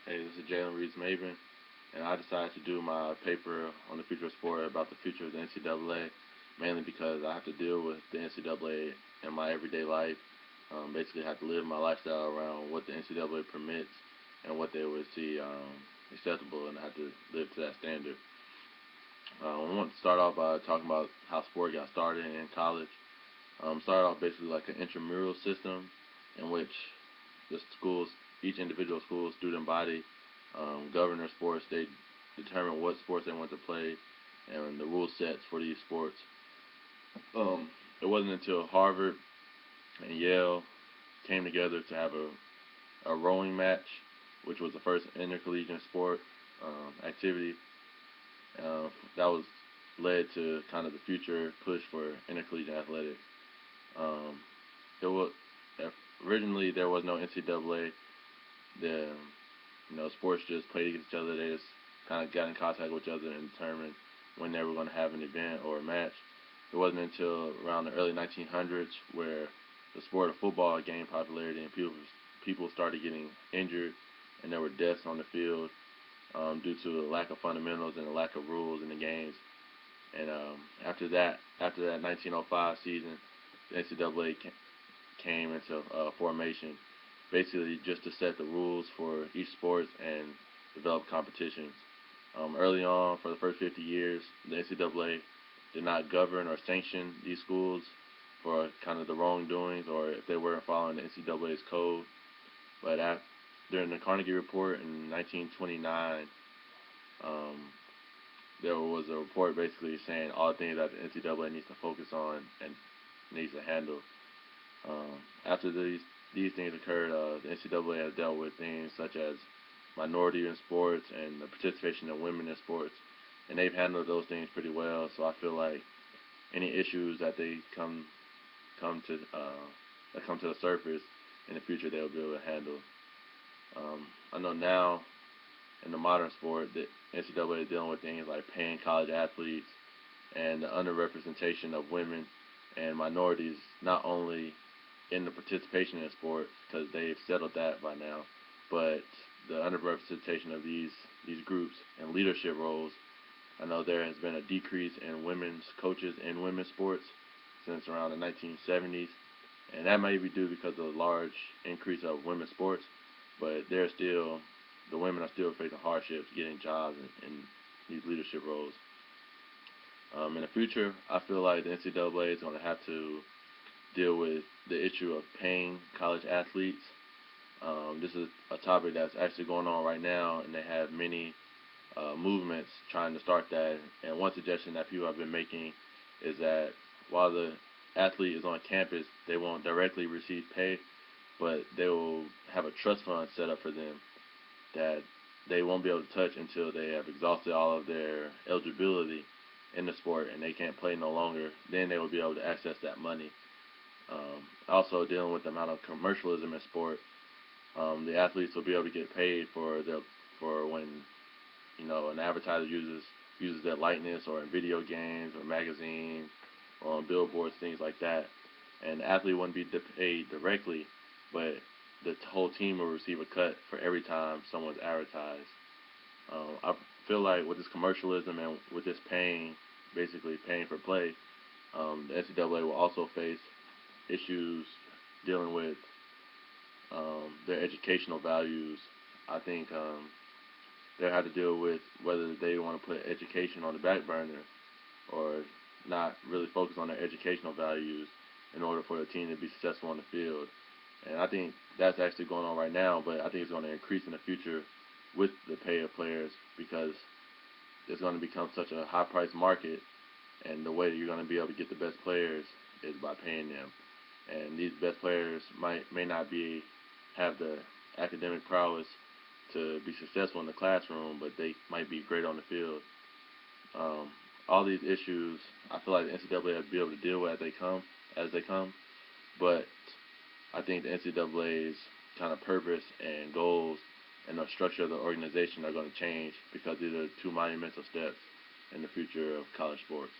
Hey, this is Jalen Reeves-Maybin, and I decided to do my paper on the future of sport about the future of the NCAA, mainly because I have to deal with the NCAA in my everyday life. Basically, I have to live my lifestyle around what the NCAA permits and what they would see acceptable, and I have to live to that standard. I want to start off by talking about how sport got started in college. Started off basically like an intramural system in which the schools, each individual school, student body, govern their sports. They determine what sports they want to play and the rule sets for these sports. It wasn't until Harvard and Yale came together to have a rowing match, which was the first intercollegiate sport activity. That was led to kind of the future push for intercollegiate athletics. Um, it was originally there was no NCAA. The sports just played against each other. They just kind of got in contact with each other and determined when they were going to have an event or a match. It wasn't until around the early 1900s where the sport of football gained popularity and people started getting injured and there were deaths on the field due to a lack of fundamentals and a lack of rules in the games. And after that 1905 season, the NCAA came into formation, basically just to set the rules for each sport and develop competitions. Early on, for the first 50 years, the NCAA did not govern or sanction these schools for kind of the wrongdoings or if they weren't following the NCAA's code. But during the Carnegie Report in 1929, um, there was a report basically saying all the things that the NCAA needs to focus on and needs to handle. After these things occurred, the NCAA has dealt with things such as minority in sports and the participation of women in sports, and they've handled those things pretty well. So I feel like any issues that they come to that come to the surface in the future, they'll be able to handle. I know now in the modern sport that NCAA is dealing with things like paying college athletes and the underrepresentation of women and minorities, not only in the participation in sports because they've settled that by now, but the underrepresentation of these groups in leadership roles. I know there has been a decrease in women's coaches in women's sports since around the 1970s, and that may be due because of the large increase of women's sports, but the women are still facing hardships getting jobs in these leadership roles. In the future, I feel like the NCAA is going to have to deal with the issue of paying college athletes. This is a topic that's actually going on right now, and they have many movements trying to start that. And one suggestion that people have been making is that while the athlete is on campus, they won't directly receive pay, but they will have a trust fund set up for them that they won't be able to touch until they have exhausted all of their eligibility in the sport and they can't play no longer. Then they will be able to access that money. Also, dealing with the amount of commercialism in sport, the athletes will be able to get paid for when an advertiser uses their likeness or in video games or magazines or on billboards, things like that. And the athlete wouldn't be paid directly, but the whole team will receive a cut for every time someone's advertised. I feel like with this commercialism and with this basically paying for play, the NCAA will also face issues dealing with their educational values. I think they'll have to deal with whether they want to put education on the back burner or not really focus on their educational values in order for the team to be successful on the field. And I think that's actually going on right now, but I think it's going to increase in the future with the pay of players because it's going to become such a high price market, and the way that you're going to be able to get the best players is by paying them. And these best players may not have the academic prowess to be successful in the classroom, but they might be great on the field. Um, all these issues, I feel like the NCAA will be able to deal with as they come. But I think the NCAA's kind of purpose and goals and the structure of the organization are going to change because these are two monumental steps in the future of college sports.